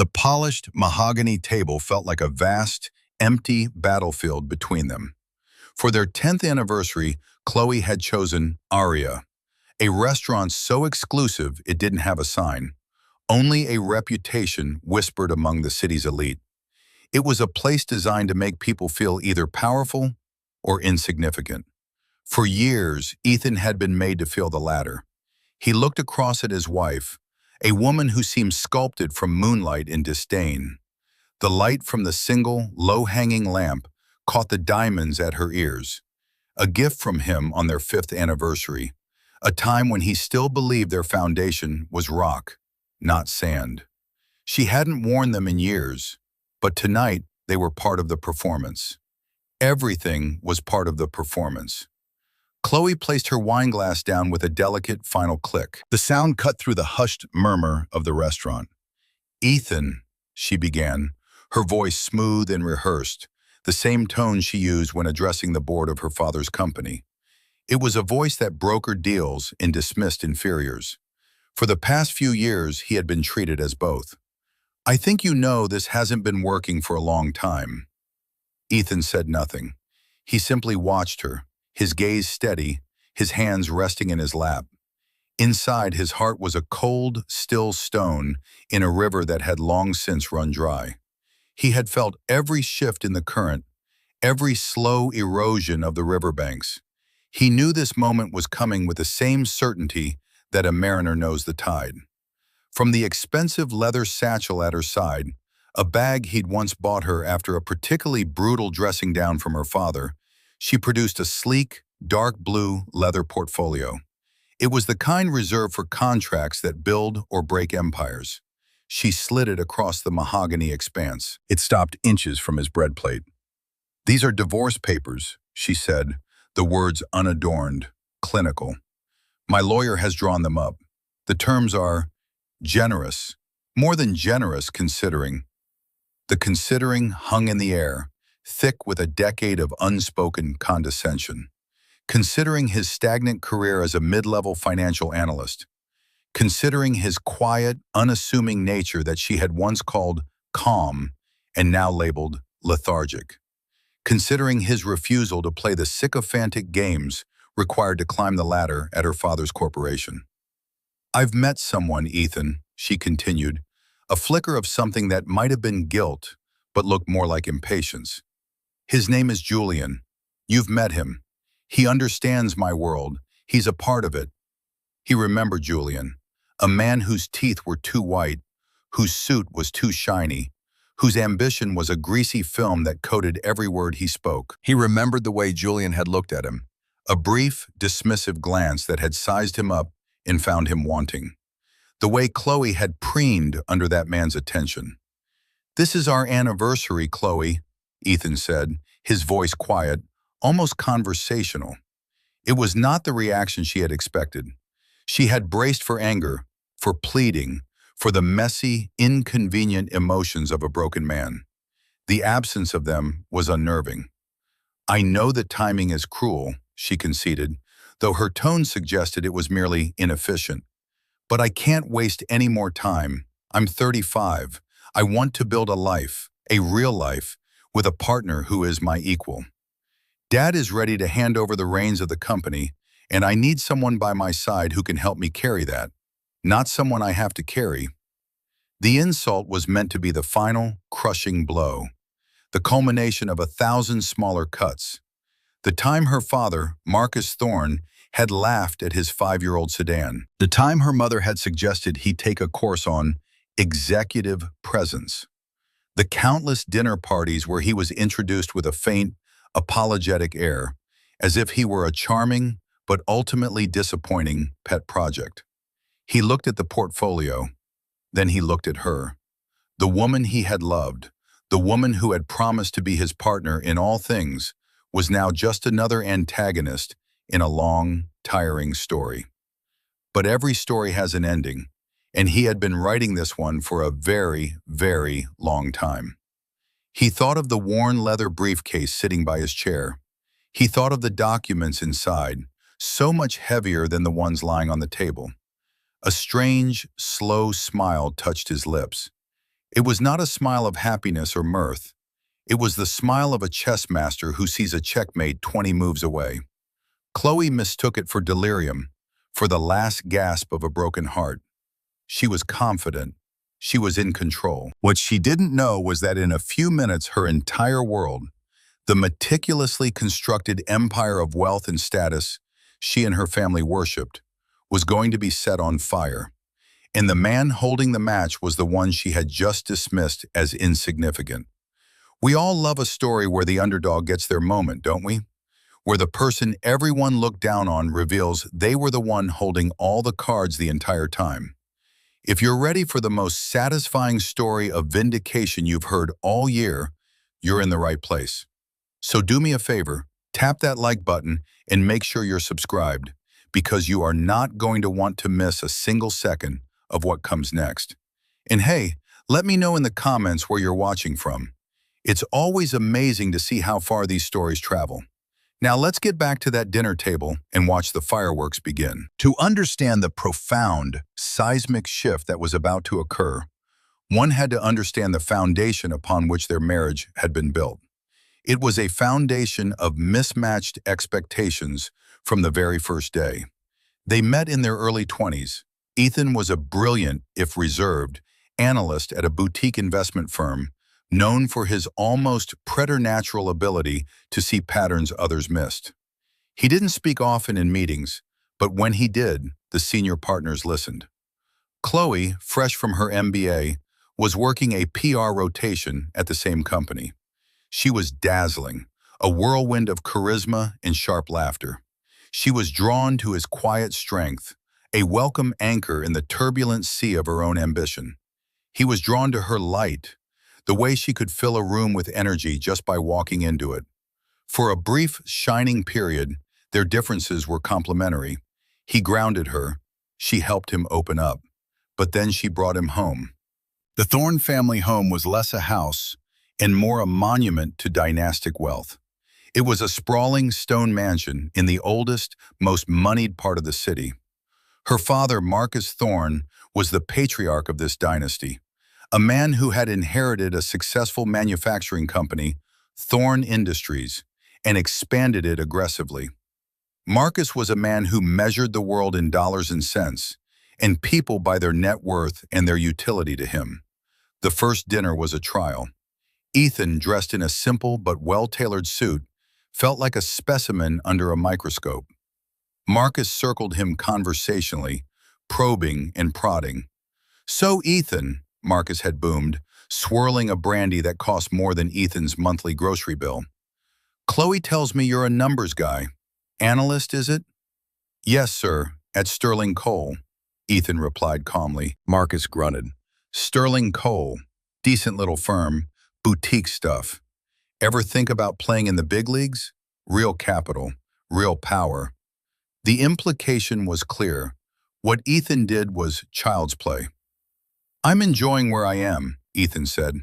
The polished mahogany table felt like a vast, empty battlefield between them. For their 10th anniversary, Chloe had chosen Aria, a restaurant so exclusive it didn't have a sign, only a reputation whispered among the city's elite. It was a place designed to make people feel either powerful or insignificant. For years, Ethan had been made to feel the latter. He looked across at his wife, a woman who seemed sculpted from moonlight in disdain. The light from the single, low-hanging lamp caught the diamonds at her ears, a gift from him on their 5th anniversary, a time when he still believed their foundation was rock, not sand. She hadn't worn them in years, but tonight they were part of the performance. Everything was part of the performance. Chloe placed her wineglass down with a delicate final click. The sound cut through the hushed murmur of the restaurant. "Ethan," she began, her voice smooth and rehearsed, the same tone she used when addressing the board of her father's company. It was a voice that brokered deals and dismissed inferiors. For the past few years, he had been treated as both. "I think you know this hasn't been working for a long time." Ethan said nothing. He simply watched her, his gaze steady, his hands resting in his lap. Inside, his heart was a cold, still stone in a river that had long since run dry. He had felt every shift in the current, every slow erosion of the riverbanks. He knew this moment was coming with the same certainty that a mariner knows the tide. From the expensive leather satchel at her side, a bag he'd once bought her after a particularly brutal dressing down from her father, she produced a sleek, dark blue leather portfolio. It was the kind reserved for contracts that build or break empires. She slid it across the mahogany expanse. It stopped inches from his bread plate. "These are divorce papers," she said, the words unadorned, clinical. "My lawyer has drawn them up. The terms are generous, more than generous considering." The considering hung in the air, thick with a decade of unspoken condescension. Considering his stagnant career as a mid-level financial analyst, considering his quiet, unassuming nature that she had once called calm and now labeled lethargic, considering his refusal to play the sycophantic games required to climb the ladder at her father's corporation. "I've met someone, Ethan," she continued, a flicker of something that might have been guilt, but looked more like impatience. "His name is Julian. You've met him. He understands my world. He's a part of it." He remembered Julian, a man whose teeth were too white, whose suit was too shiny, whose ambition was a greasy film that coated every word he spoke. He remembered the way Julian had looked at him, a brief, dismissive glance that had sized him up and found him wanting. The way Chloe had preened under that man's attention. "This is our anniversary, Chloe," Ethan said, his voice quiet, almost conversational. It was not the reaction she had expected. She had braced for anger, for pleading, for the messy, inconvenient emotions of a broken man. The absence of them was unnerving. "I know that timing is cruel," she conceded, though her tone suggested it was merely inefficient. "But I can't waste any more time. I'm 35. I want to build a life, a real life, with a partner who is my equal. Dad is ready to hand over the reins of the company, and I need someone by my side who can help me carry that, not someone I have to carry." The insult was meant to be the final, crushing blow, the culmination of 1,000 smaller cuts. The time her father, Marcus Thorne, had laughed at his 5-year-old sedan. The time her mother had suggested he take a course on executive presence. The countless dinner parties where he was introduced with a faint, apologetic air, as if he were a charming but ultimately disappointing pet project. He looked at the portfolio, then he looked at her. The woman he had loved, the woman who had promised to be his partner in all things, was now just another antagonist in a long, tiring story. But every story has an ending, and he had been writing this one for a very, very long time. He thought of the worn leather briefcase sitting by his chair. He thought of the documents inside, so much heavier than the ones lying on the table. A strange, slow smile touched his lips. It was not a smile of happiness or mirth. It was the smile of a chess master who sees a checkmate 20 moves away. Chloe mistook it for delirium, for the last gasp of a broken heart. She was confident. She was in control. What she didn't know was that in a few minutes her entire world, the meticulously constructed empire of wealth and status she and her family worshipped, was going to be set on fire. And the man holding the match was the one she had just dismissed as insignificant. We all love a story where the underdog gets their moment, don't we? Where the person everyone looked down on reveals they were the one holding all the cards the entire time. If you're ready for the most satisfying story of vindication you've heard all year, you're in the right place. So do me a favor, tap that like button and make sure you're subscribed, because you are not going to want to miss a single second of what comes next. And hey, let me know in the comments where you're watching from. It's always amazing to see how far these stories travel. Now let's get back to that dinner table and watch the fireworks begin. To understand the profound, seismic shift that was about to occur, one had to understand the foundation upon which their marriage had been built. It was a foundation of mismatched expectations from the very first day. They met in their early 20s. Ethan was a brilliant, if reserved, analyst at a boutique investment firm, known for his almost preternatural ability to see patterns others missed. He didn't speak often in meetings, but when he did, the senior partners listened. Chloe, fresh from her MBA, was working a PR rotation at the same company. She was dazzling, a whirlwind of charisma and sharp laughter. She was drawn to his quiet strength, a welcome anchor in the turbulent sea of her own ambition. He was drawn to her light, the way she could fill a room with energy just by walking into it. For a brief, shining period, their differences were complementary. He grounded her. She helped him open up. But then she brought him home. The Thorne family home was less a house and more a monument to dynastic wealth. It was a sprawling stone mansion in the oldest, most moneyed part of the city. Her father, Marcus Thorne, was the patriarch of this dynasty, a man who had inherited a successful manufacturing company, Thorne Industries, and expanded it aggressively. Marcus was a man who measured the world in dollars and cents, and people by their net worth and their utility to him. The first dinner was a trial. Ethan, dressed in a simple but well-tailored suit, felt like a specimen under a microscope. Marcus circled him conversationally, probing and prodding. "So, Ethan," Marcus had boomed, swirling a brandy that cost more than Ethan's monthly grocery bill. "Chloe tells me you're a numbers guy. Analyst, is it?" "Yes, sir, at Sterling Coal," Ethan replied calmly. Marcus grunted. "Sterling Coal, decent little firm, boutique stuff. Ever think about playing in the big leagues? Real capital, real power." The implication was clear. What Ethan did was child's play. "I'm enjoying where I am," Ethan said.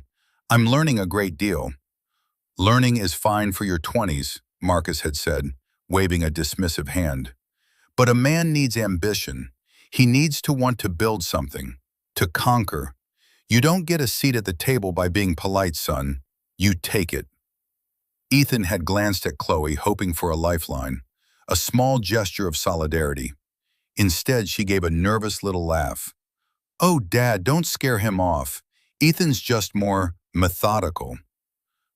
"I'm learning a great deal." "Learning is fine for your 20s, Marcus had said, waving a dismissive hand. "But a man needs ambition. He needs to want to build something, to conquer. You don't get a seat at the table by being polite, son. You take it." Ethan had glanced at Chloe, hoping for a lifeline, a small gesture of solidarity. Instead, she gave a nervous little laugh. "Oh, Dad, don't scare him off. Ethan's just more methodical."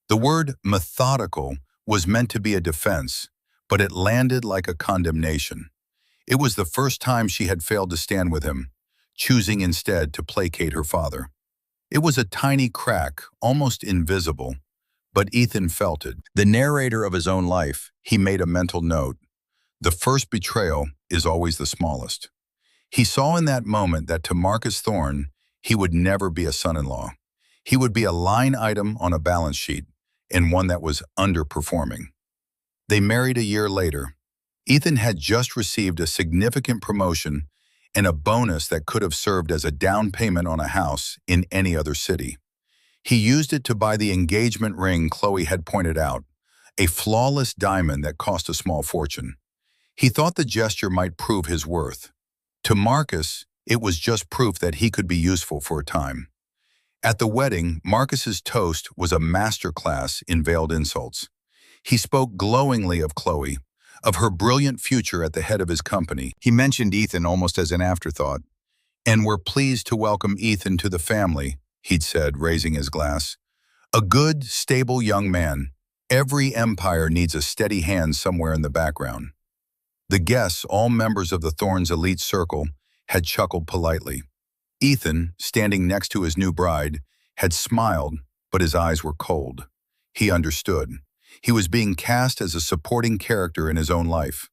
The word methodical was meant to be a defense, but it landed like a condemnation. It was the first time she had failed to stand with him, choosing instead to placate her father. It was a tiny crack, almost invisible, but Ethan felt it. The narrator of his own life, he made a mental note. The first betrayal is always the smallest. He saw in that moment that to Marcus Thorne, he would never be a son-in-law. He would be a line item on a balance sheet, and one that was underperforming. They married a year later. Ethan had just received a significant promotion and a bonus that could have served as a down payment on a house in any other city. He used it to buy the engagement ring Chloe had pointed out, a flawless diamond that cost a small fortune. He thought the gesture might prove his worth. To Marcus, it was just proof that he could be useful for a time. At the wedding, Marcus's toast was a masterclass in veiled insults. He spoke glowingly of Chloe, of her brilliant future at the head of his company. He mentioned Ethan almost as an afterthought. "And we're pleased to welcome Ethan to the family," he'd said, raising his glass. "A good, stable young man. Every empire needs a steady hand somewhere in the background." The guests, all members of the Thorns' elite circle, had chuckled politely. Ethan, standing next to his new bride, had smiled, but his eyes were cold. He understood. He was being cast as a supporting character in his own life.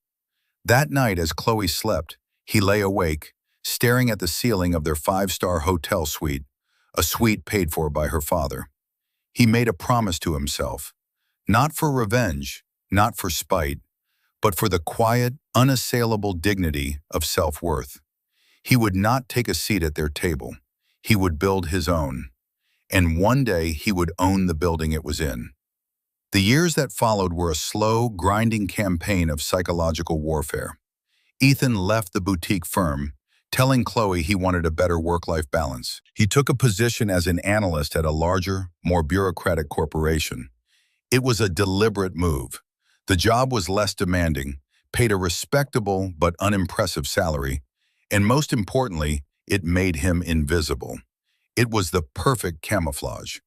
That night, as Chloe slept, he lay awake, staring at the ceiling of their five-star hotel suite, a suite paid for by her father. He made a promise to himself, not for revenge, not for spite, but for the quiet, unassailable dignity of self-worth. He would not take a seat at their table. He would build his own. And one day he would own the building it was in. The years that followed were a slow, grinding campaign of psychological warfare. Ethan left the boutique firm, telling Chloe he wanted a better work-life balance. He took a position as an analyst at a larger, more bureaucratic corporation. It was a deliberate move. The job was less demanding, paid a respectable but unimpressive salary, and most importantly, it made him invisible. It was the perfect camouflage.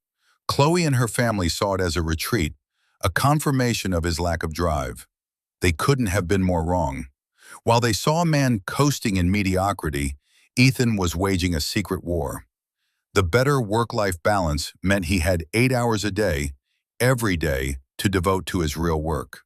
Chloe and her family saw it as a retreat, a confirmation of his lack of drive. They couldn't have been more wrong. While they saw a man coasting in mediocrity, Ethan was waging a secret war. The better work-life balance meant he had 8 hours a day, every day, to devote to his real work.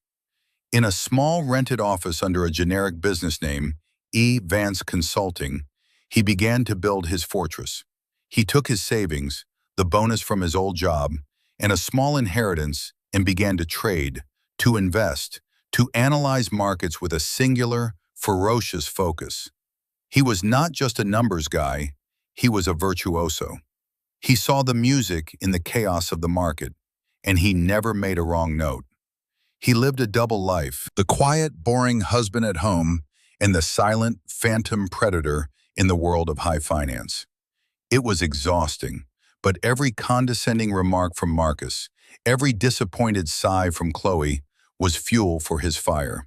In a small rented office under a generic business name, E. Vance Consulting, he began to build his fortress. He took his savings, the bonus from his old job, and a small inheritance and began to trade, to invest, to analyze markets with a singular, ferocious focus. He was not just a numbers guy, he was a virtuoso. He saw the music in the chaos of the market, and he never made a wrong note. He lived a double life, the quiet, boring husband at home and the silent, phantom predator in the world of high finance. It was exhausting, but every condescending remark from Marcus, every disappointed sigh from Chloe, was fuel for his fire.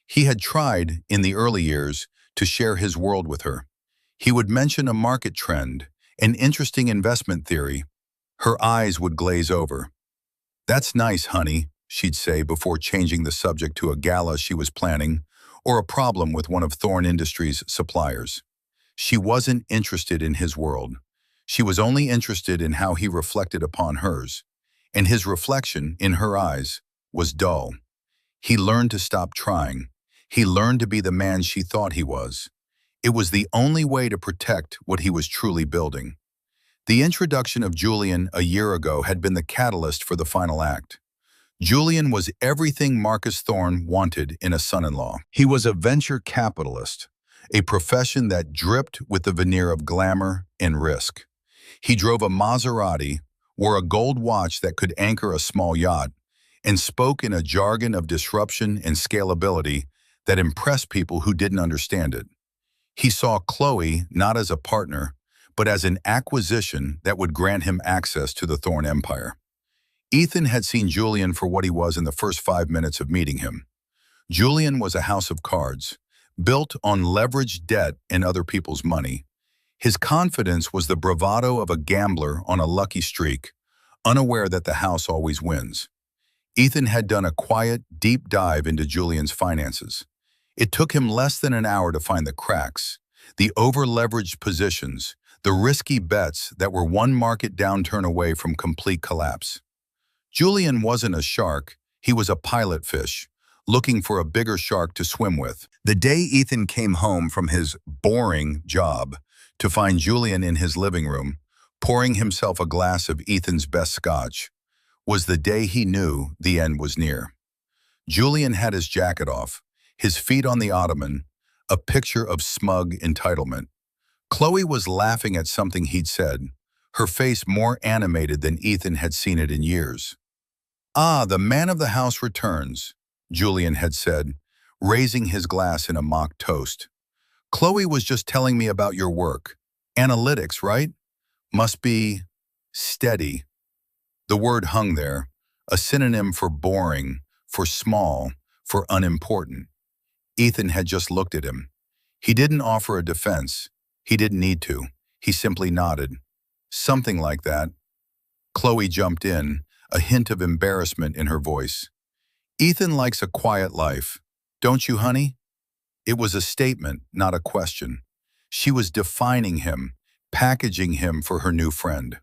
He had tried, in the early years, to share his world with her. He would mention a market trend, an interesting investment theory. Her eyes would glaze over. "That's nice, honey," she'd say before changing the subject to a gala she was planning or a problem with one of Thorn Industries' suppliers. She wasn't interested in his world. She was only interested in how he reflected upon hers, and his reflection, in her eyes, was dull. He learned to stop trying. He learned to be the man she thought he was. It was the only way to protect what he was truly building. The introduction of Julian a year ago had been the catalyst for the final act. Julian was everything Marcus Thorn wanted in a son-in-law. He was a venture capitalist, a profession that dripped with the veneer of glamour and risk. He drove a Maserati, wore a gold watch that could anchor a small yacht, and spoke in a jargon of disruption and scalability that impressed people who didn't understand it. He saw Chloe not as a partner, but as an acquisition that would grant him access to the Thorn Empire. Ethan had seen Julian for what he was in the first 5 minutes of meeting him. Julian was a house of cards, built on leveraged debt and other people's money. His confidence was the bravado of a gambler on a lucky streak, unaware that the house always wins. Ethan had done a quiet, deep dive into Julian's finances. It took him less than an hour to find the cracks, the over-leveraged positions, the risky bets that were one market downturn away from complete collapse. Julian wasn't a shark, he was a pilot fish, looking for a bigger shark to swim with. The day Ethan came home from his boring job to find Julian in his living room, pouring himself a glass of Ethan's best scotch, was the day he knew the end was near. Julian had his jacket off, his feet on the ottoman, a picture of smug entitlement. Chloe was laughing at something he'd said, her face more animated than Ethan had seen it in years. "Ah, the man of the house returns," Julian had said, raising his glass in a mock toast. "Chloe was just telling me about your work. Analytics, right? Must be steady. The word hung there, a synonym for boring, for small, for unimportant. Ethan had just looked at him. He didn't offer a defense. He didn't need to. He simply nodded. Something like that. Chloe jumped in, a hint of embarrassment in her voice. Ethan likes a quiet life. Don't you, honey? It was a statement, not a question. She was defining him, packaging him for her new friend.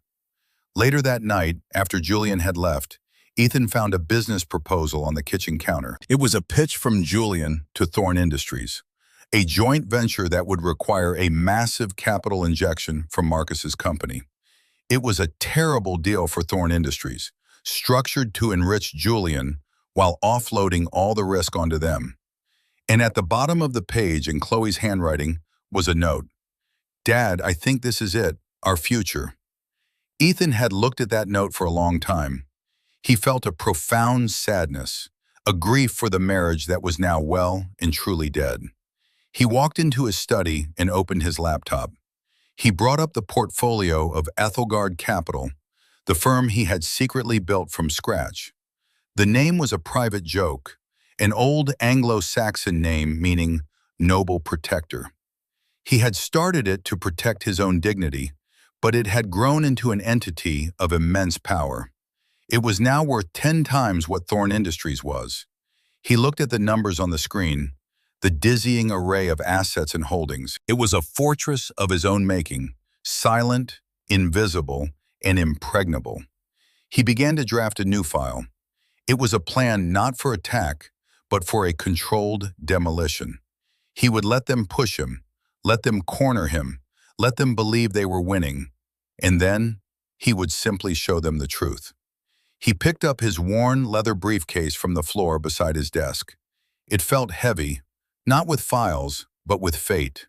Later that night, after Julian had left, Ethan found a business proposal on the kitchen counter. It was a pitch from Julian to Thorn Industries, a joint venture that would require a massive capital injection from Marcus's company. It was a terrible deal for Thorn Industries, structured to enrich Julian while offloading all the risk onto them. And at the bottom of the page in Chloe's handwriting was a note. Dad, I think this is it, our future. Ethan had looked at that note for a long time. He felt a profound sadness, a grief for the marriage that was now well and truly dead. He walked into his study and opened his laptop. He brought up the portfolio of Ethelgard Capital, the firm he had secretly built from scratch. The name was a private joke, an old Anglo-Saxon name meaning noble protector. He had started it to protect his own dignity, but it had grown into an entity of immense power. It was now worth 10 times what Thorn Industries was. He looked at the numbers on the screen, the dizzying array of assets and holdings. It was a fortress of his own making, silent, invisible, and impregnable. He began to draft a new file. It was a plan not for attack, but for a controlled demolition. He would let them push him, let them corner him, let them believe they were winning, and then he would simply show them the truth. He picked up his worn leather briefcase from the floor beside his desk. It felt heavy, not with files, but with fate.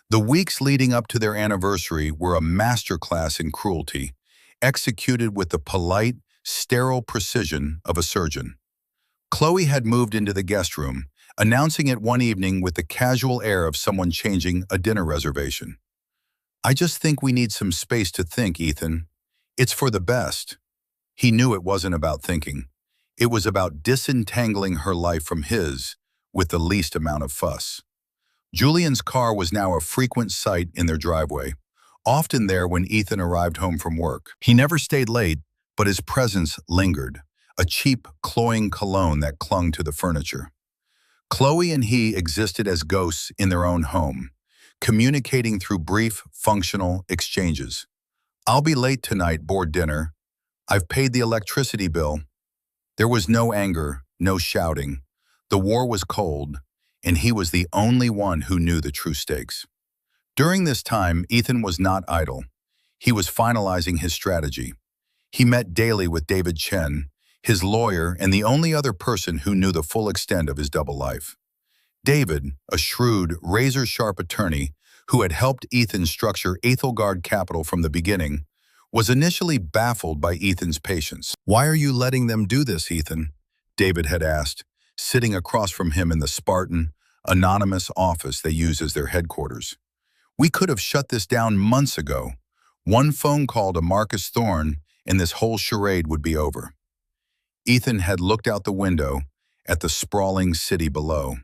The weeks leading up to their anniversary were a masterclass in cruelty, executed with the polite, sterile precision of a surgeon. Chloe had moved into the guest room, announcing it one evening with the casual air of someone changing a dinner reservation. I just think we need some space to think, Ethan. It's for the best. He knew it wasn't about thinking. It was about disentangling her life from his with the least amount of fuss. Julian's car was now a frequent sight in their driveway, often there when Ethan arrived home from work. He never stayed late, but his presence lingered, a cheap, cloying cologne that clung to the furniture. Chloe and he existed as ghosts in their own home, communicating through brief, functional exchanges. I'll be late tonight, board dinner. I've paid the electricity bill. There was no anger, no shouting. The war was cold, and he was the only one who knew the true stakes. During this time, Ethan was not idle. He was finalizing his strategy. He met daily with David Chen, his lawyer and the only other person who knew the full extent of his double life. David, a shrewd, razor-sharp attorney who had helped Ethan structure Ethelgard Capital from the beginning, was initially baffled by Ethan's patience. "Why are you letting them do this, Ethan?" David had asked, sitting across from him in the Spartan, anonymous office they use as their headquarters. "We could have shut this down months ago. One phone call to Marcus Thorn and this whole charade would be over." Ethan had looked out the window at the sprawling city below.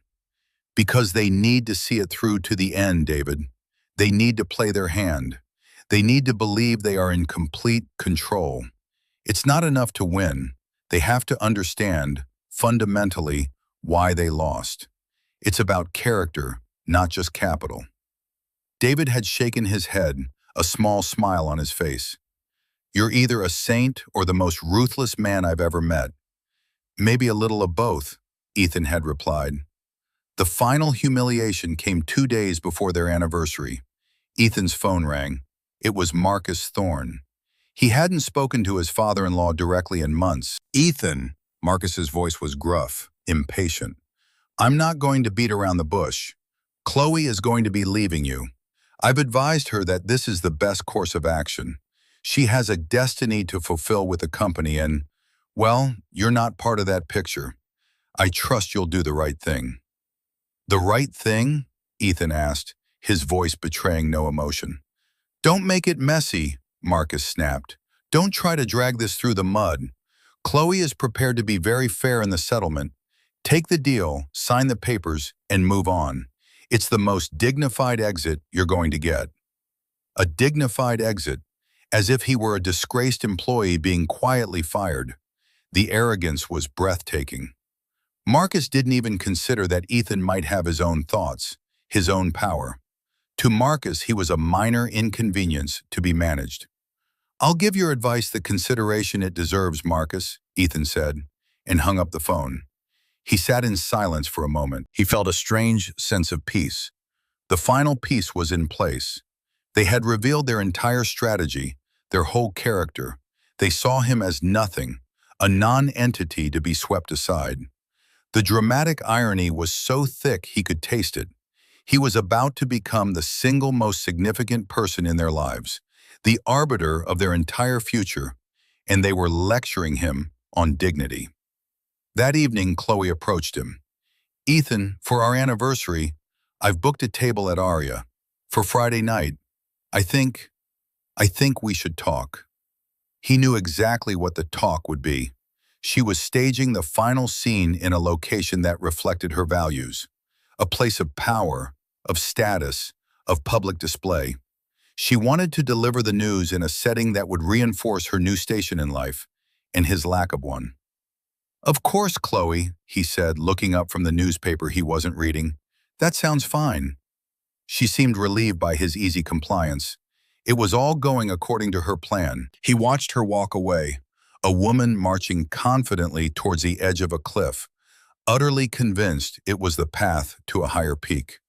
"Because they need to see it through to the end, David. They need to play their hand. They need to believe they are in complete control. It's not enough to win. They have to understand, fundamentally, why they lost. It's about character, not just capital." David had shaken his head, a small smile on his face. "You're either a saint or the most ruthless man I've ever met." "Maybe a little of both," Ethan had replied. The final humiliation came 2 days before their anniversary. Ethan's phone rang. It was Marcus Thorn. He hadn't spoken to his father-in-law directly in months. "Ethan," Marcus's voice was gruff, impatient. "I'm not going to beat around the bush. Chloe is going to be leaving you. I've advised her that this is the best course of action. She has a destiny to fulfill with the company and, well, you're not part of that picture. I trust you'll do the right thing." "The right thing?" Ethan asked, his voice betraying no emotion. "Don't make it messy," Marcus snapped. Don't try to drag this through the mud. Chloe is prepared to be very fair in the settlement. Take the deal, sign the papers, and move on. It's the most dignified exit you're going to get. A dignified exit, as if he were a disgraced employee being quietly fired. The arrogance was breathtaking. Marcus didn't even consider that Ethan might have his own thoughts, his own power. To Marcus, he was a minor inconvenience to be managed. "I'll give your advice the consideration it deserves, Marcus," Ethan said, and hung up the phone. He sat in silence for a moment. He felt a strange sense of peace. The final piece was in place. They had revealed their entire strategy, their whole character. They saw him as nothing, a non-entity to be swept aside. The dramatic irony was so thick he could taste it. He was about to become the single most significant person in their lives, the arbiter of their entire future, and they were lecturing him on dignity. That evening, Chloe approached him. "Ethan, for our anniversary, I've booked a table at Aria. For Friday night, I think we should talk." He knew exactly what the talk would be. She was staging the final scene in a location that reflected her values, a place of power, of status, of public display. She wanted to deliver the news in a setting that would reinforce her new station in life and his lack of one. "Of course, Chloe," he said, looking up from the newspaper he wasn't reading. "That sounds fine." She seemed relieved by his easy compliance. It was all going according to her plan. He watched her walk away, a woman marching confidently towards the edge of a cliff, utterly convinced it was the path to a higher peak.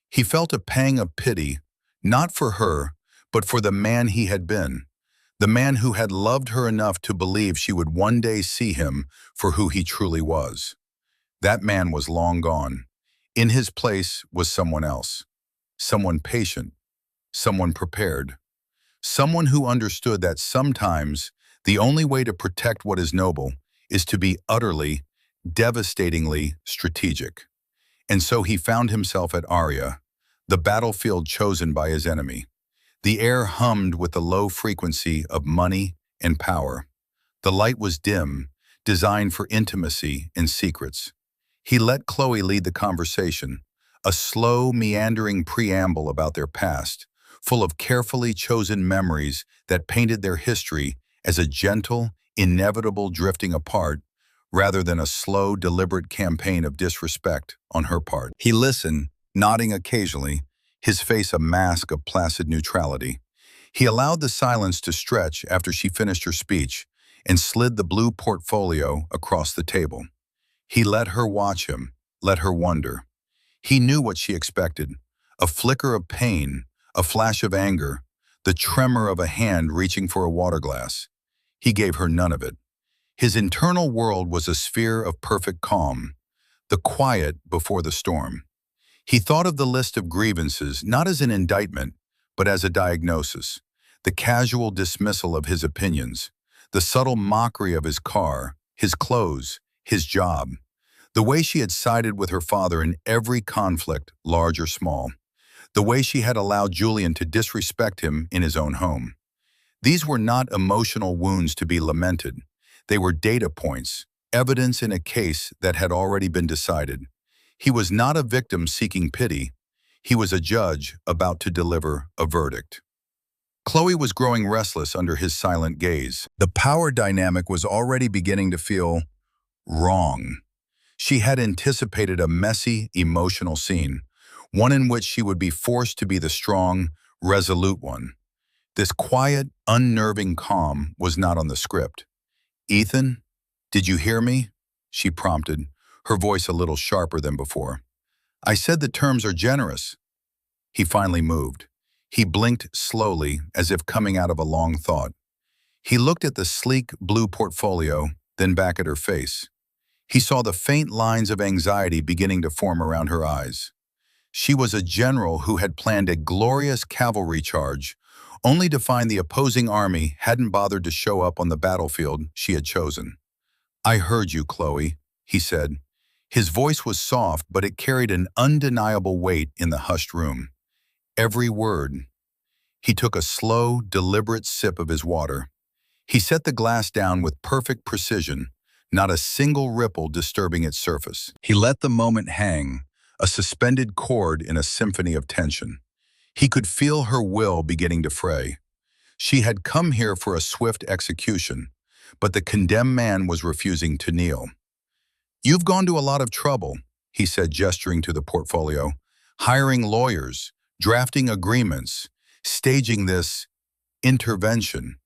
He felt a pang of pity, not for her, but for the man he had been, the man who had loved her enough to believe she would one day see him for who he truly was. That man was long gone. In his place was someone else, someone patient, someone prepared, someone who understood that sometimes the only way to protect what is noble is to be utterly, devastatingly strategic. And so he found himself at Aria, the battlefield chosen by his enemy. The air hummed with the low frequency of money and power. The light was dim, designed for intimacy and secrets. He let Chloe lead the conversation, a slow, meandering preamble about their past, full of carefully chosen memories that painted their history as a gentle, inevitable drifting apart, rather than a slow, deliberate campaign of disrespect on her part. He listened, nodding occasionally, his face a mask of placid neutrality. He allowed the silence to stretch after she finished her speech and slid the blue portfolio across the table. He let her watch him, let her wonder. He knew what she expected, a flicker of pain, a flash of anger, the tremor of a hand reaching for a water glass. He gave her none of it. His internal world was a sphere of perfect calm, the quiet before the storm. He thought of the list of grievances not as an indictment, but as a diagnosis, the casual dismissal of his opinions, the subtle mockery of his car, his clothes, his job, the way she had sided with her father in every conflict, large or small, the way she had allowed Julian to disrespect him in his own home. These were not emotional wounds to be lamented. They were data points, evidence in a case that had already been decided. He was not a victim seeking pity. He was a judge about to deliver a verdict. Chloe was growing restless under his silent gaze. The power dynamic was already beginning to feel wrong. She had anticipated a messy, emotional scene, one in which she would be forced to be the strong, resolute one. This quiet, unnerving calm was not on the script. "Ethan, did you hear me?" she prompted, her voice a little sharper than before. "I said the terms are generous." He finally moved. He blinked slowly, as if coming out of a long thought. He looked at the sleek blue portfolio, then back at her face. He saw the faint lines of anxiety beginning to form around her eyes. She was a general who had planned a glorious cavalry charge, only to find the opposing army hadn't bothered to show up on the battlefield she had chosen. "I heard you, Chloe," he said. His voice was soft, but it carried an undeniable weight in the hushed room. Every word. He took a slow, deliberate sip of his water. He set the glass down with perfect precision, not a single ripple disturbing its surface. He let the moment hang, a suspended chord in a symphony of tension. He could feel her will beginning to fray. She had come here for a swift execution, but the condemned man was refusing to kneel. "You've gone to a lot of trouble," he said, gesturing to the portfolio, "hiring lawyers, drafting agreements, staging this intervention."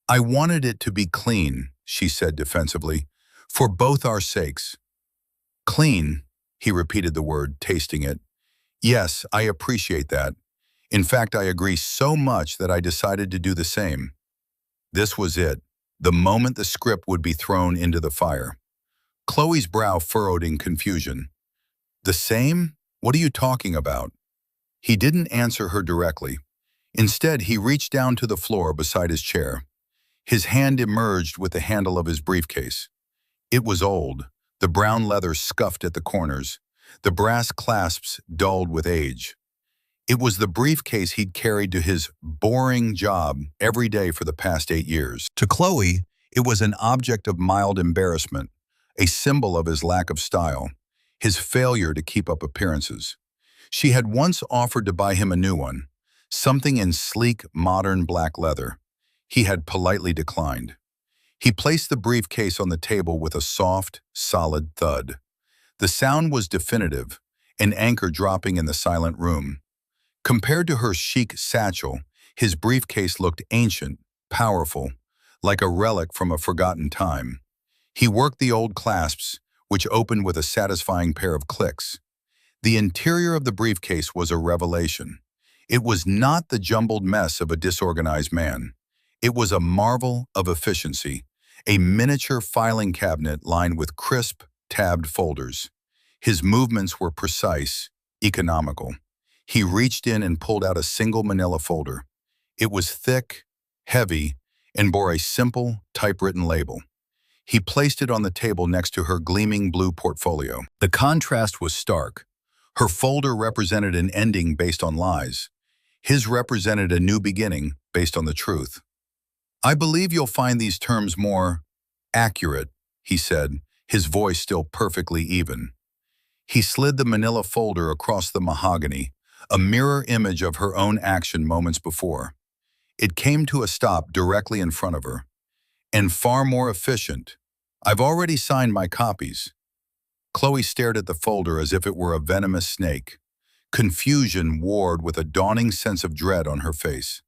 "I wanted it to be clean," she said defensively, "for both our sakes." "Clean," he repeated the word, tasting it. "Yes, I appreciate that. In fact, I agree so much that I decided to do the same." This was it, the moment the script would be thrown into the fire. Chloe's brow furrowed in confusion. "The same? What are you talking about?" He didn't answer her directly. Instead, he reached down to the floor beside his chair. His hand emerged with the handle of his briefcase. It was old, the brown leather scuffed at the corners, the brass clasps dulled with age. It was the briefcase he'd carried to his boring job every day for the past 8 years. To Chloe, it was an object of mild embarrassment, a symbol of his lack of style, his failure to keep up appearances. She had once offered to buy him a new one, something in sleek, modern black leather. He had politely declined. He placed the briefcase on the table with a soft, solid thud. The sound was definitive, an anchor dropping in the silent room. Compared to her chic satchel, his briefcase looked ancient, powerful, like a relic from a forgotten time. He worked the old clasps, which opened with a satisfying pair of clicks. The interior of the briefcase was a revelation. It was not the jumbled mess of a disorganized man. It was a marvel of efficiency, a miniature filing cabinet lined with crisp, tabbed folders. His movements were precise, economical. He reached in and pulled out a single manila folder. It was thick, heavy, and bore a simple, typewritten label. He placed it on the table next to her gleaming blue portfolio. The contrast was stark. Her folder represented an ending based on lies. His represented a new beginning based on the truth. "I believe you'll find these terms more accurate," he said, his voice still perfectly even. He slid the manila folder across the mahogany, a mirror image of her own action moments before. It came to a stop directly in front of her. "And far more efficient. I've already signed my copies." Chloe stared at the folder as if it were a venomous snake. Confusion warred with a dawning sense of dread on her face.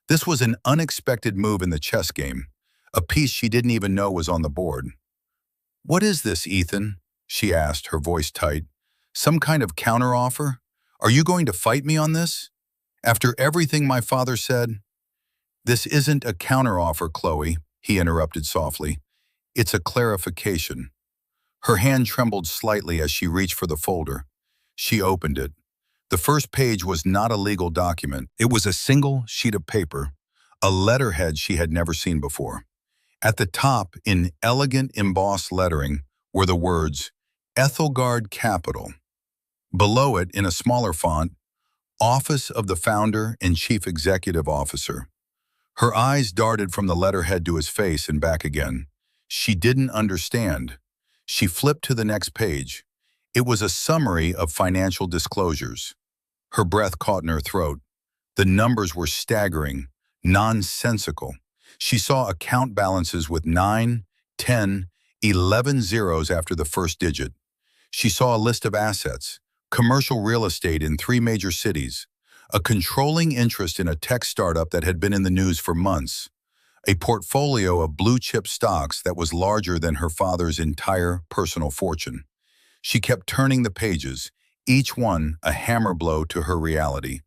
This was an unexpected move in the chess game, a piece she didn't even know was on the board. "What is this, Ethan?" she asked, her voice tight. "Some kind of counteroffer? Are you going to fight me on this? After everything my father said?" "This isn't a counteroffer, Chloe," he interrupted softly. "It's a clarification." Her hand trembled slightly as she reached for the folder. She opened it. The first page was not a legal document. It was a single sheet of paper, a letterhead she had never seen before. At the top, in elegant embossed lettering, were the words, "Ethelgard Capital." Below it, in a smaller font, "Office of the Founder and Chief Executive Officer." Her eyes darted from the letterhead to his face and back again. She didn't understand. She flipped to the next page. It was a summary of financial disclosures. Her breath caught in her throat. The numbers were staggering, nonsensical. She saw account balances with 9, 10, 11 zeros after the first digit. She saw a list of assets, commercial real estate in 3 major cities, a controlling interest in a tech startup that had been in the news for months, a portfolio of blue-chip stocks that was larger than her father's entire personal fortune. She kept turning the pages, each one a hammer blow to her reality.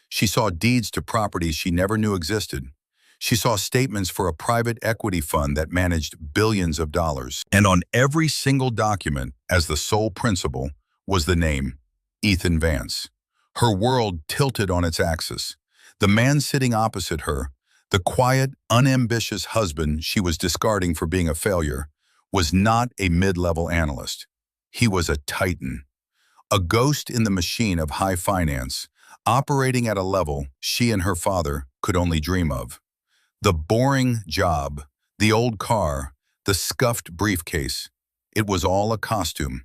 She saw deeds to properties she never knew existed. She saw statements for a private equity fund that managed billions of dollars. And on every single document, as the sole principal, was the name Ethan Vance. Her world tilted on its axis. The man sitting opposite her, the quiet, unambitious husband she was discarding for being a failure, was not a mid-level analyst. He was a titan, a ghost in the machine of high finance, operating at a level she and her father could only dream of. The boring job, the old car, the scuffed briefcase. It was all a costume,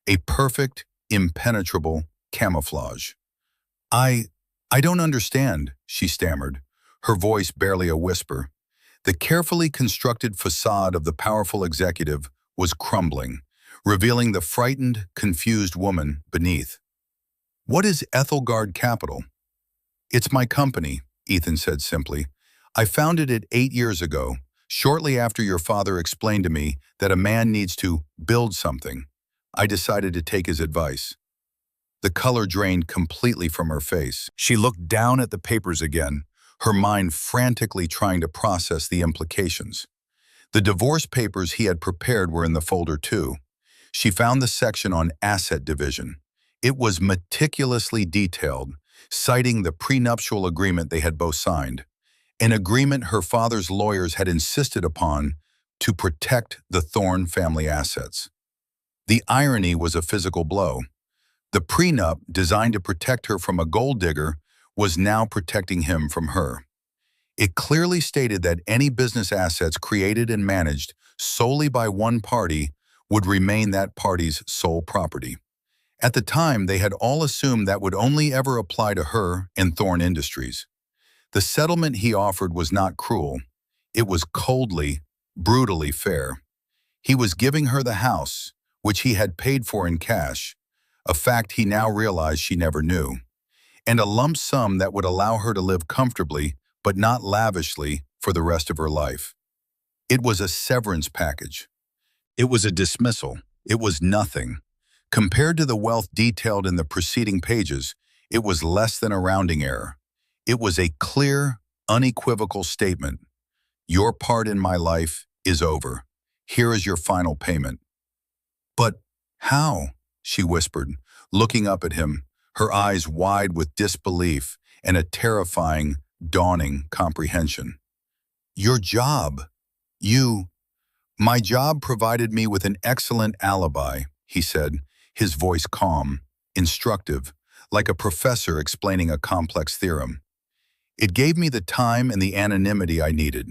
a perfect, impenetrable camouflage. I, I don't understand, she stammered, her voice barely a whisper. The carefully constructed facade of the powerful executive was crumbling, revealing the frightened, confused woman beneath. What is Ethelgard Capital? It's my company, Ethan said simply. I founded it 8 years ago, shortly after your father explained to me that a man needs to build something. I decided to take his advice. The color drained completely from her face. She looked down at the papers again, her mind frantically trying to process the implications. The divorce papers he had prepared were in the folder too. She found the section on asset division. It was meticulously detailed, citing the prenuptial agreement they had both signed, an agreement her father's lawyers had insisted upon to protect the Thorne family assets. The irony was a physical blow. The prenup, designed to protect her from a gold digger, was now protecting him from her. It clearly stated that any business assets created and managed solely by one party would remain that party's sole property. At the time, they had all assumed that would only ever apply to her and Thorne Industries. The settlement he offered was not cruel. It was coldly, brutally fair. He was giving her the house, which he had paid for in cash, a fact he now realized she never knew, and a lump sum that would allow her to live comfortably, but not lavishly, for the rest of her life. It was a severance package. It was a dismissal. It was nothing. Compared to the wealth detailed in the preceding pages, it was less than a rounding error. It was a clear, unequivocal statement. Your part in my life is over. Here is your final payment. But how? She whispered, looking up at him, her eyes wide with disbelief and a terrifying, dawning comprehension. Your job. My job provided me with an excellent alibi, he said, his voice calm, instructive, like a professor explaining a complex theorem. It gave me the time and the anonymity I needed.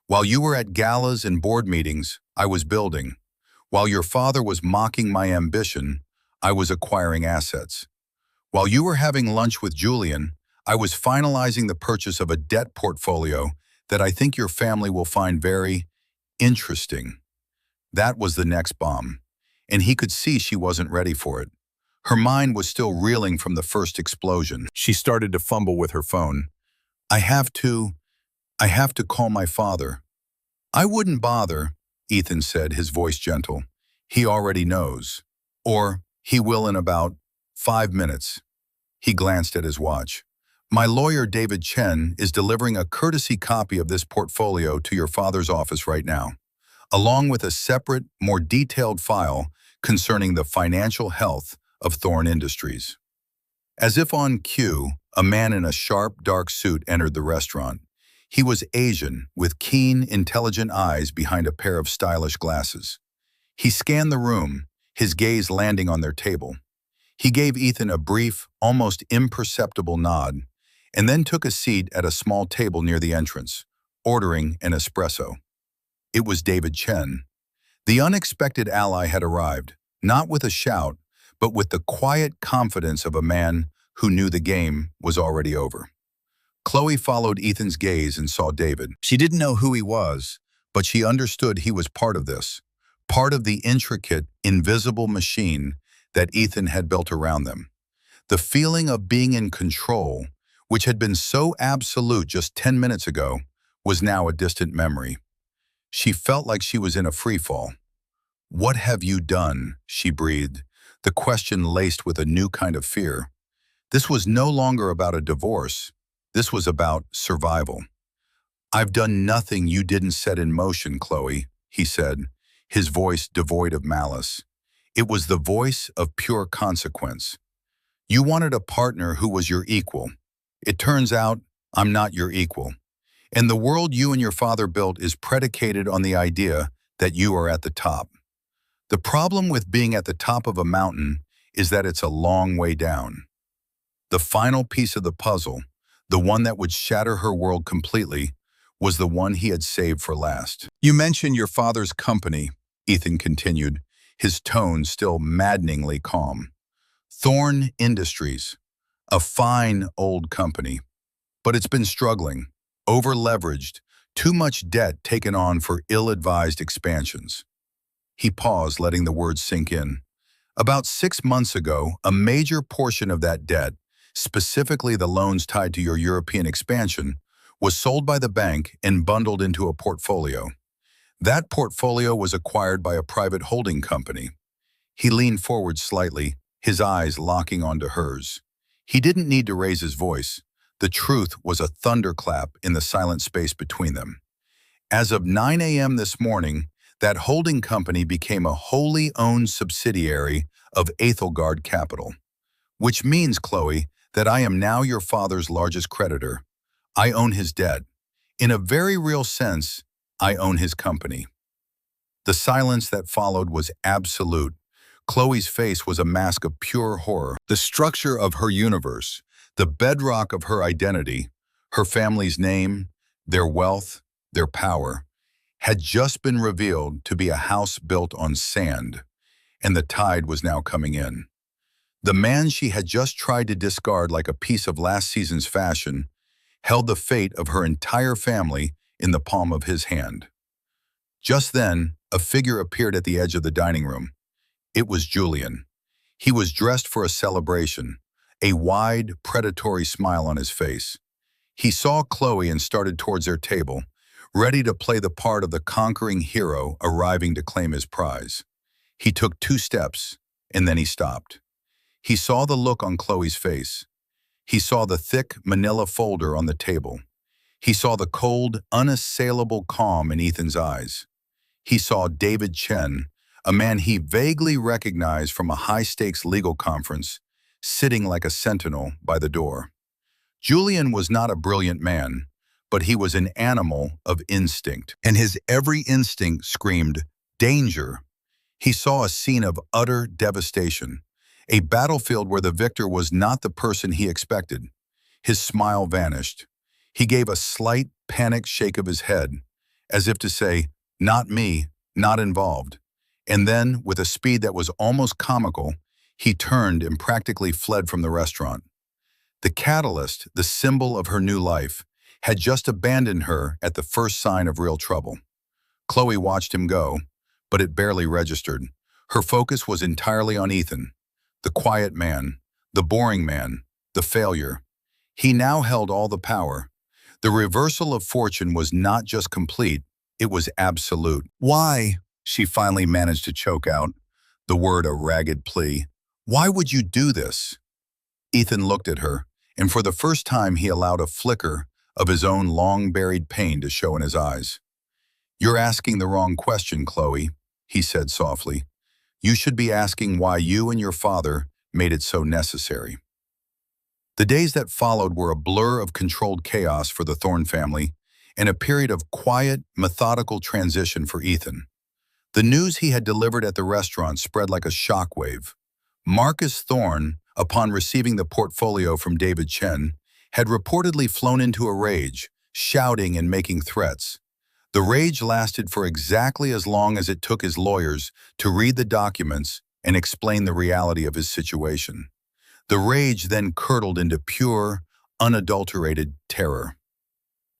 While you were at galas and board meetings, I was building. While your father was mocking my ambition, I was acquiring assets. While you were having lunch with Julian, I was finalizing the purchase of a debt portfolio that I think your family will find very interesting. That was the next bomb, and he could see she wasn't ready for it. Her mind was still reeling from the first explosion. She started to fumble with her phone. I have to call my father. I wouldn't bother, Ethan said, his voice gentle. He already knows. Or he will in about 5 minutes. He glanced at his watch. My lawyer, David Chen, is delivering a courtesy copy of this portfolio to your father's office right now, along with a separate, more detailed file concerning the financial health of Thorne Industries. As if on cue, a man in a sharp, dark suit entered the restaurant. He was Asian, with keen, intelligent eyes behind a pair of stylish glasses. He scanned the room, his gaze landing on their table. He gave Ethan a brief, almost imperceptible nod, and then took a seat at a small table near the entrance, ordering an espresso. It was David Chen. The unexpected ally had arrived, not with a shout, but with the quiet confidence of a man who knew the game was already over. Chloe followed Ethan's gaze and saw David. She didn't know who he was, but she understood he was part of this, part of the intricate, invisible machine that Ethan had built around them. The feeling of being in control, which had been so absolute just 10 minutes ago, was now a distant memory. She felt like she was in a freefall. What have you done? She breathed, the question laced with a new kind of fear. This was no longer about a divorce. This was about survival. I've done nothing you didn't set in motion, Chloe, he said, his voice devoid of malice. It was the voice of pure consequence. You wanted a partner who was your equal. It turns out I'm not your equal. And the world you and your father built is predicated on the idea that you are at the top. The problem with being at the top of a mountain is that it's a long way down. The final piece of the puzzle, the one that would shatter her world completely, was the one he had saved for last. "You mentioned your father's company," Ethan continued, his tone still maddeningly calm. "Thorn Industries, a fine old company, but it's been struggling, over-leveraged, too much debt taken on for ill-advised expansions." He paused, letting the words sink in. "About 6 months ago, a major portion of that debt, specifically the loans tied to your European expansion, was sold by the bank and bundled into a portfolio. That portfolio was acquired by a private holding company." He leaned forward slightly, his eyes locking onto hers. He didn't need to raise his voice. The truth was a thunderclap in the silent space between them. "As of 9 a.m. this morning, that holding company became a wholly owned subsidiary of Ethelgard Capital. Which means, Chloe, that I am now your father's largest creditor. I own his debt. In a very real sense, I own his company." The silence that followed was absolute. Chloe's face was a mask of pure horror. The structure of her universe, the bedrock of her identity, her family's name, their wealth, their power, had just been revealed to be a house built on sand, and the tide was now coming in. The man she had just tried to discard like a piece of last season's fashion held the fate of her entire family in the palm of his hand. Just then, a figure appeared at the edge of the dining room. It was Julian. He was dressed for a celebration, a wide, predatory smile on his face. He saw Chloe and started towards their table, ready to play the part of the conquering hero arriving to claim his prize. He took 2 steps, and then he stopped. He saw the look on Chloe's face. He saw the thick manila folder on the table. He saw the cold, unassailable calm in Ethan's eyes. He saw David Chen, a man he vaguely recognized from a high-stakes legal conference, sitting like a sentinel by the door. Julian was not a brilliant man, but he was an animal of instinct, and his every instinct screamed, "Danger!" He saw a scene of utter devastation, a battlefield where the victor was not the person he expected. His smile vanished. He gave a slight, panicked shake of his head, as if to say, "Not me, not involved." And then, with a speed that was almost comical, he turned and practically fled from the restaurant. The catalyst, the symbol of her new life, had just abandoned her at the first sign of real trouble. Chloe watched him go, but it barely registered. Her focus was entirely on Ethan, the quiet man, the boring man, the failure. He now held all the power. The reversal of fortune was not just complete, it was absolute. "Why?" she finally managed to choke out, the word a ragged plea. "Why would you do this?" Ethan looked at her, and for the first time he allowed a flicker of his own long-buried pain to show in his eyes. "You're asking the wrong question, Chloe," he said softly. "You should be asking why you and your father made it so necessary." The days that followed were a blur of controlled chaos for the Thorne family and a period of quiet, methodical transition for Ethan. The news he had delivered at the restaurant spread like a shockwave. Marcus Thorne, upon receiving the portfolio from David Chen, had reportedly flown into a rage, shouting and making threats. The rage lasted for exactly as long as it took his lawyers to read the documents and explain the reality of his situation. The rage then curdled into pure, unadulterated terror.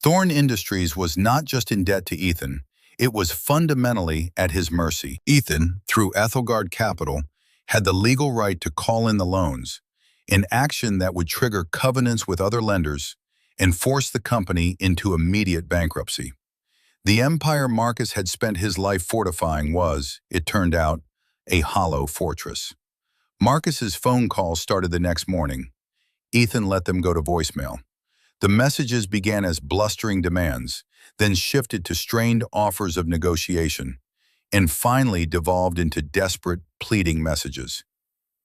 Thorne Industries was not just in debt to Ethan, it was fundamentally at his mercy. Ethan, through Ethelgard Capital, had the legal right to call in the loans, an action that would trigger covenants with other lenders and force the company into immediate bankruptcy. The empire Marcus had spent his life fortifying was, it turned out, a hollow fortress. Marcus's phone calls started the next morning. Ethan let them go to voicemail. The messages began as blustering demands, then shifted to strained offers of negotiation, and finally devolved into desperate, pleading messages.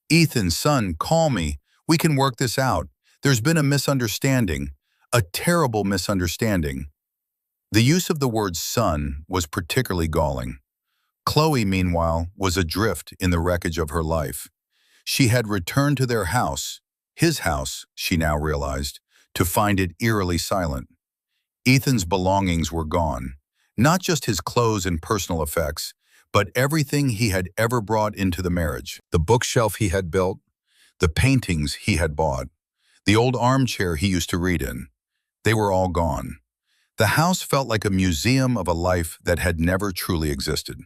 "Ethan, son, call me. We can work this out. There's been a misunderstanding, a terrible misunderstanding." The use of the word son was particularly galling. Chloe, meanwhile, was adrift in the wreckage of her life. She had returned to their house, his house, she now realized, to find it eerily silent. Ethan's belongings were gone. Not just his clothes and personal effects, but everything he had ever brought into the marriage. The bookshelf he had built, the paintings he had bought, the old armchair he used to read in. They were all gone. The house felt like a museum of a life that had never truly existed.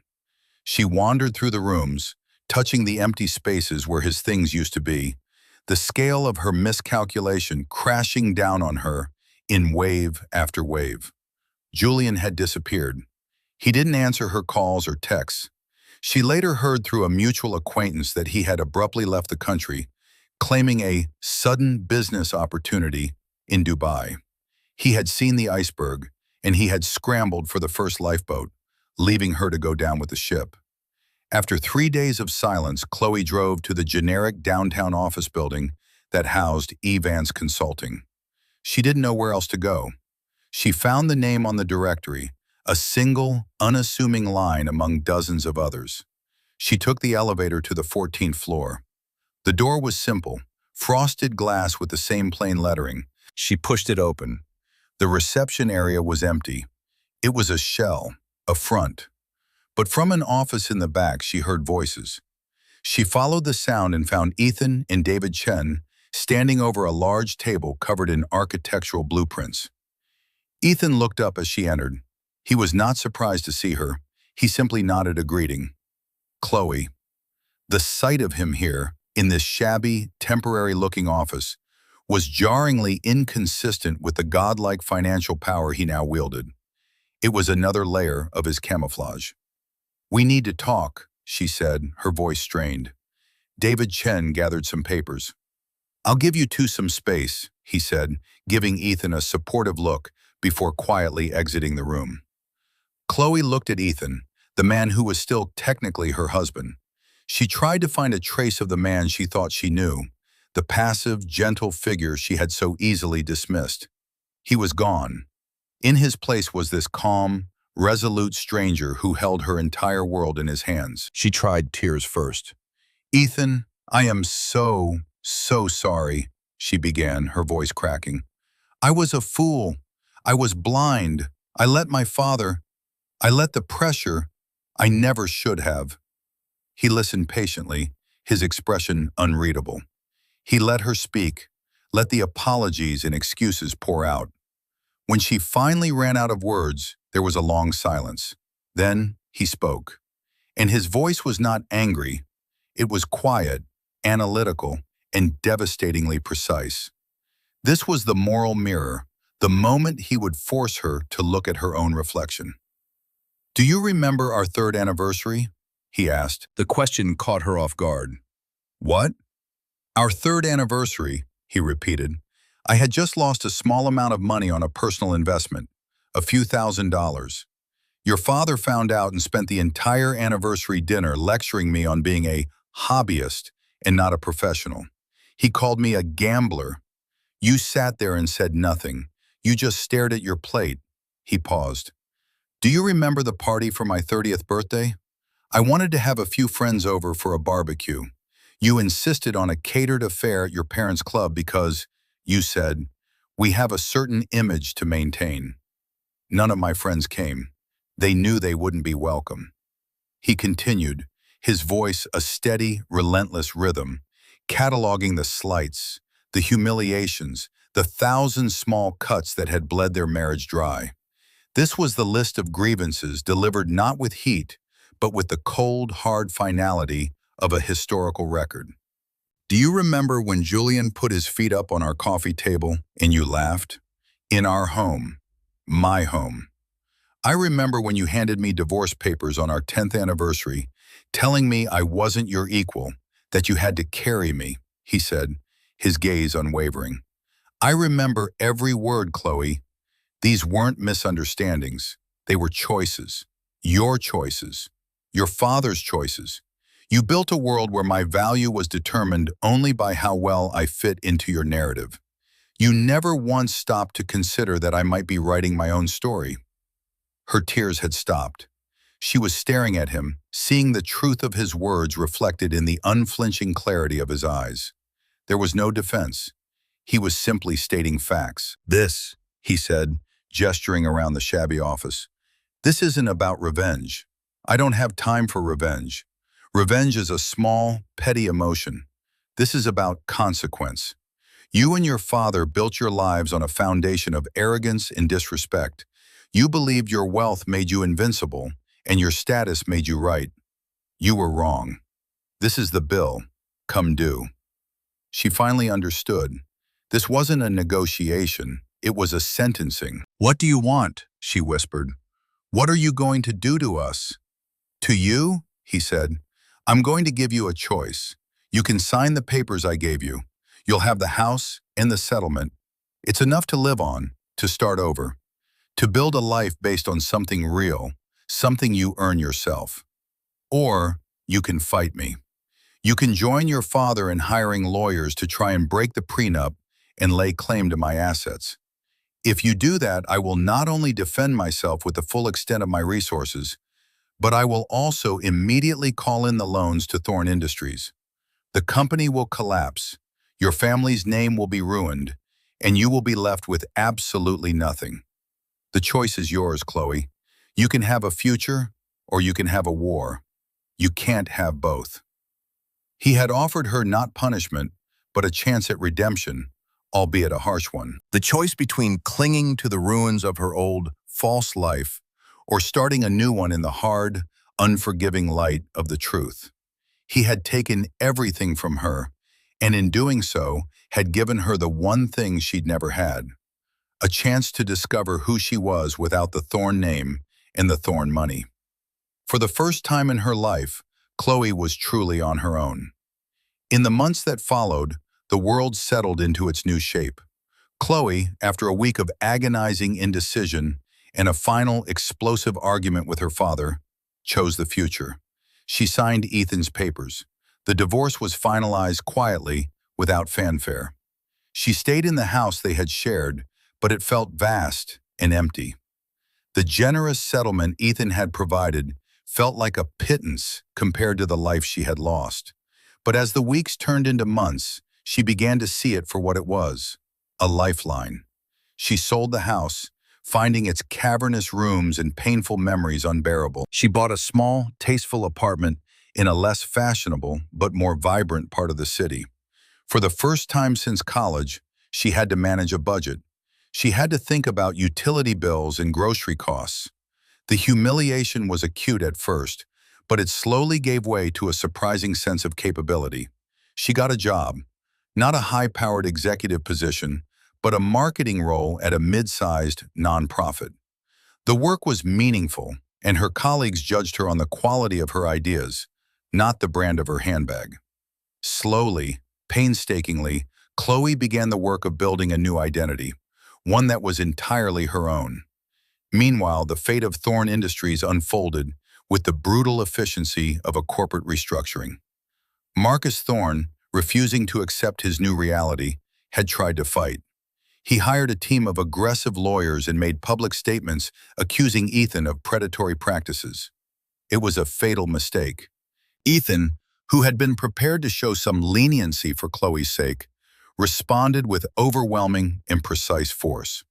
She wandered through the rooms, touching the empty spaces where his things used to be, the scale of her miscalculation crashing down on her in wave after wave. Julian had disappeared. He didn't answer her calls or texts. She later heard through a mutual acquaintance that he had abruptly left the country, claiming a sudden business opportunity in Dubai. He had seen the iceberg, and he had scrambled for the first lifeboat, leaving her to go down with the ship. After 3 days of silence, Chloe drove to the generic downtown office building that housed Evans Consulting. She didn't know where else to go. She found the name on the directory, a single, unassuming line among dozens of others. She took the elevator to the 14th floor. The door was simple, frosted glass with the same plain lettering. She pushed it open. The reception area was empty. It was a shell, a front. But from an office in the back, she heard voices. She followed the sound and found Ethan and David Chen standing over a large table covered in architectural blueprints. Ethan looked up as she entered. He was not surprised to see her. He simply nodded a greeting. Chloe. The sight of him here, in this shabby, temporary-looking office, was jarringly inconsistent with the godlike financial power he now wielded. It was another layer of his camouflage. "We need to talk," she said, her voice strained. David Chen gathered some papers. "I'll give you two some space," he said, giving Ethan a supportive look before quietly exiting the room. Chloe looked at Ethan, the man who was still technically her husband. She tried to find a trace of the man she thought she knew, the passive, gentle figure she had so easily dismissed. He was gone. In his place was this calm, resolute stranger who held her entire world in his hands. She tried tears first. "Ethan, I am so sorry," she began, her voice cracking. "I was a fool. I was blind. I let the pressure. I never should have." He listened patiently, his expression unreadable. He let her speak, let the apologies and excuses pour out. When she finally ran out of words, there was a long silence. Then he spoke. And his voice was not angry. It was quiet, analytical, and devastatingly precise. This was the moral mirror, the moment he would force her to look at her own reflection. "Do you remember our 3rd anniversary?" he asked. The question caught her off guard. "What?" "Our 3rd anniversary," he repeated. "I had just lost a small amount of money on a personal investment, a few $1,000s. Your father found out and spent the entire anniversary dinner lecturing me on being a hobbyist and not a professional. He called me a gambler. You sat there and said nothing. You just stared at your plate." He paused. "Do you remember the party for my 30th birthday? I wanted to have a few friends over for a barbecue. You insisted on a catered affair at your parents' club because, you said, we have a certain image to maintain. None of my friends came. They knew they wouldn't be welcome." He continued, his voice a steady, relentless rhythm, cataloging the slights, the humiliations, the 1,000 small cuts that had bled their marriage dry. This was the list of grievances delivered not with heat, but with the cold, hard finality of a historical record. "Do you remember when Julian put his feet up on our coffee table and you laughed? In our home. My home. I remember when you handed me divorce papers on our 10th anniversary, telling me I wasn't your equal, that you had to carry me," he said, his gaze unwavering. "I remember every word, Chloe. These weren't misunderstandings. They were choices. Your choices. Your father's choices. You built a world where my value was determined only by how well I fit into your narrative. You never once stopped to consider that I might be writing my own story." Her tears had stopped. She was staring at him, seeing the truth of his words reflected in the unflinching clarity of his eyes. There was no defense. He was simply stating facts. "This," he said, gesturing around the shabby office. "This isn't about revenge. I don't have time for revenge. Revenge is a small, petty emotion. This is about consequence. You and your father built your lives on a foundation of arrogance and disrespect. You believed your wealth made you invincible, and your status made you right. You were wrong. This is the bill. Come due." She finally understood. This wasn't a negotiation. It was a sentencing. "What do you want?" she whispered. "What are you going to do to us?" "To you?" he said. "I'm going to give you a choice. You can sign the papers I gave you. You'll have the house and the settlement. It's enough to live on, to start over, to build a life based on something real, something you earn yourself. Or you can fight me. You can join your father in hiring lawyers to try and break the prenup and lay claim to my assets. If you do that, I will not only defend myself with the full extent of my resources, but I will also immediately call in the loans to Thorn Industries. The company will collapse, your family's name will be ruined, and you will be left with absolutely nothing. The choice is yours, Chloe. You can have a future, or you can have a war. You can't have both." He had offered her not punishment, but a chance at redemption, albeit a harsh one. The choice between clinging to the ruins of her old, false life or starting a new one in the hard, unforgiving light of the truth. He had taken everything from her, and in doing so, had given her the one thing she'd never had, a chance to discover who she was without the Thorn name and the Thorn money. For the first time in her life, Chloe was truly on her own. In the months that followed, the world settled into its new shape. Chloe, after a week of agonizing indecision and a final explosive argument with her father, chose the future. She signed Ethan's papers. The divorce was finalized quietly, without fanfare. She stayed in the house they had shared, but it felt vast and empty. The generous settlement Ethan had provided felt like a pittance compared to the life she had lost. But as the weeks turned into months, she began to see it for what it was, a lifeline. She sold the house, finding its cavernous rooms and painful memories unbearable. She bought a small, tasteful apartment in a less fashionable but more vibrant part of the city. For the first time since college, she had to manage a budget. She had to think about utility bills and grocery costs. The humiliation was acute at first, but it slowly gave way to a surprising sense of capability. She got a job, not a high-powered executive position, but a marketing role at a mid-sized nonprofit. The work was meaningful, and her colleagues judged her on the quality of her ideas, not the brand of her handbag. Slowly, painstakingly, Chloe began the work of building a new identity, one that was entirely her own. Meanwhile, the fate of Thorn Industries unfolded with the brutal efficiency of a corporate restructuring. Marcus Thorn, refusing to accept his new reality, had tried to fight. He hired a team of aggressive lawyers and made public statements accusing Ethan of predatory practices. It was a fatal mistake. Ethan, who had been prepared to show some leniency for Chloe's sake, responded with overwhelming and precise force.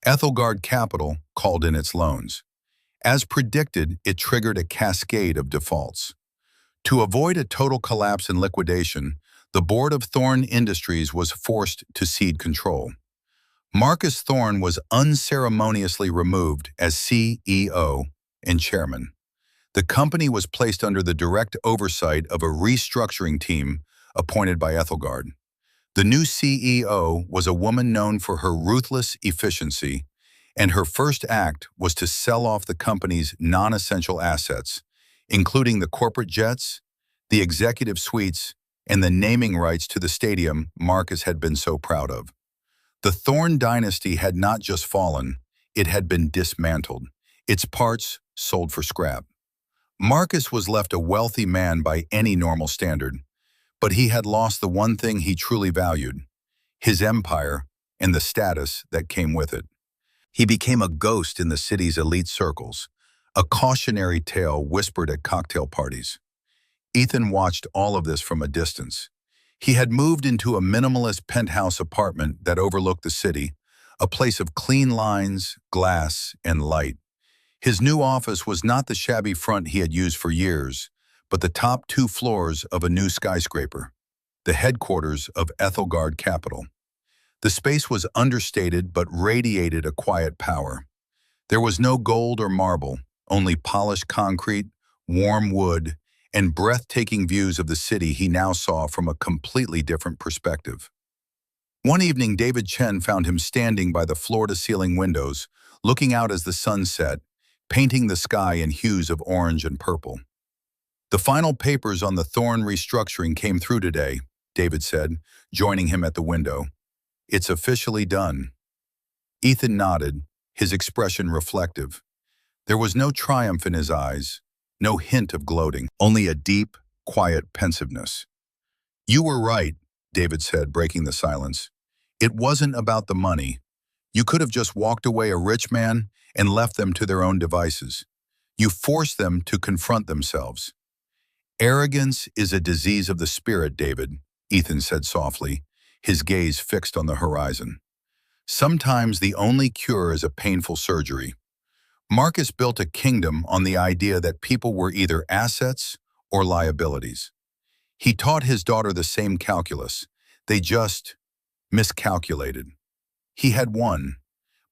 Ethelgard Capital called in its loans. As predicted, it triggered a cascade of defaults. To avoid a total collapse and liquidation, the board of Thorn Industries was forced to cede control. Marcus Thorn was unceremoniously removed as CEO and chairman. The company was placed under the direct oversight of a restructuring team appointed by Ethelgard. The new CEO was a woman known for her ruthless efficiency, and her first act was to sell off the company's non-essential assets, including the corporate jets, the executive suites, and the naming rights to the stadium Marcus had been so proud of. The Thorn dynasty had not just fallen, it had been dismantled, its parts sold for scrap. Marcus was left a wealthy man by any normal standard, but he had lost the one thing he truly valued, his empire and the status that came with it. He became a ghost in the city's elite circles, a cautionary tale whispered at cocktail parties. Ethan watched all of this from a distance. He had moved into a minimalist penthouse apartment that overlooked the city, a place of clean lines, glass, and light. His new office was not the shabby front he had used for years, but the top 2 floors of a new skyscraper, the headquarters of Ethelgard Capital. The space was understated but radiated a quiet power. There was no gold or marble, only polished concrete, warm wood, and breathtaking views of the city he now saw from a completely different perspective. One evening, David Chen found him standing by the floor-to-ceiling windows, looking out as the sun set, painting the sky in hues of orange and purple. "The final papers on the Thorn restructuring came through today," David said, joining him at the window. "It's officially done." Ethan nodded, his expression reflective. There was no triumph in his eyes, no hint of gloating, only a deep, quiet pensiveness. "You were right," David said, breaking the silence. "It wasn't about the money. You could have just walked away a rich man and left them to their own devices. You forced them to confront themselves." "Arrogance is a disease of the spirit, David," Ethan said softly, his gaze fixed on the horizon. "Sometimes the only cure is a painful surgery." Marcus built a kingdom on the idea that people were either assets or liabilities. He taught his daughter the same calculus. They just miscalculated. He had won.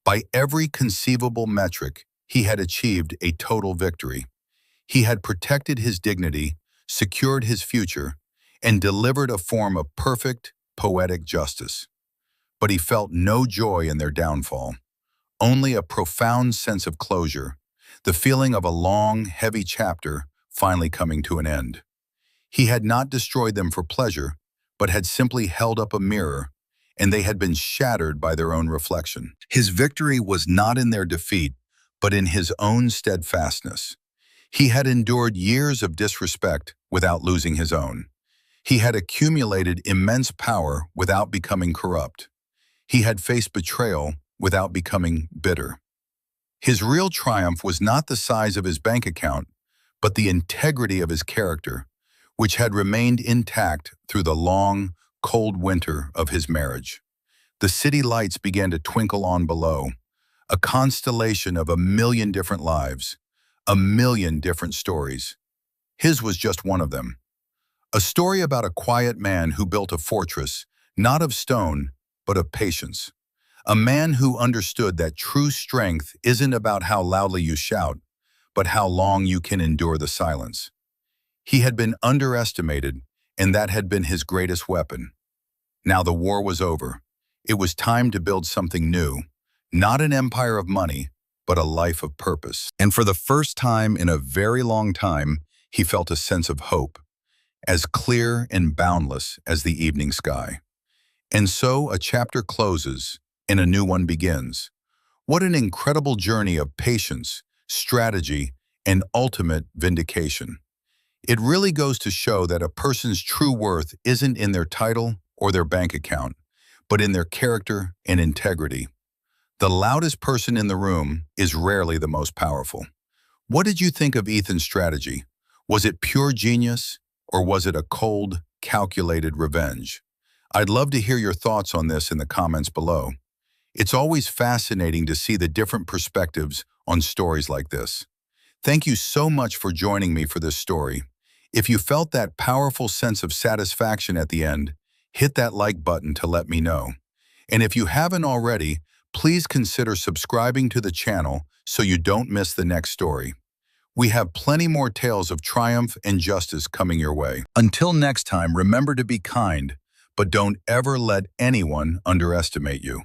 By every conceivable metric, he had achieved a total victory. He had protected his dignity, secured his future, and delivered a form of perfect, poetic justice. But he felt no joy in their downfall, only a profound sense of closure, the feeling of a long, heavy chapter finally coming to an end. He had not destroyed them for pleasure, but had simply held up a mirror, and they had been shattered by their own reflection. His victory was not in their defeat, but in his own steadfastness. He had endured years of disrespect without losing his own. He had accumulated immense power without becoming corrupt. He had faced betrayal without becoming bitter. His real triumph was not the size of his bank account, but the integrity of his character, which had remained intact through the long, cold winter of his marriage. The city lights began to twinkle on below, a constellation of 1,000,000 different lives, 1,000,000 different stories. His was just one of them. A story about a quiet man who built a fortress, not of stone, but of patience. A man who understood that true strength isn't about how loudly you shout, but how long you can endure the silence. He had been underestimated, and that had been his greatest weapon. Now the war was over. It was time to build something new, not an empire of money, but a life of purpose. And for the first time in a very long time, he felt a sense of hope, as clear and boundless as the evening sky. And so a chapter closes, and a new one begins. What an incredible journey of patience, strategy, and ultimate vindication. It really goes to show that a person's true worth isn't in their title or their bank account, but in their character and integrity. The loudest person in the room is rarely the most powerful. What did you think of Ethan's strategy? Was it pure genius, or was it a cold, calculated revenge? I'd love to hear your thoughts on this in the comments below. It's always fascinating to see the different perspectives on stories like this. Thank you so much for joining me for this story. If you felt that powerful sense of satisfaction at the end, hit that like button to let me know. And if you haven't already, please consider subscribing to the channel so you don't miss the next story. We have plenty more tales of triumph and justice coming your way. Until next time, remember to be kind, but don't ever let anyone underestimate you.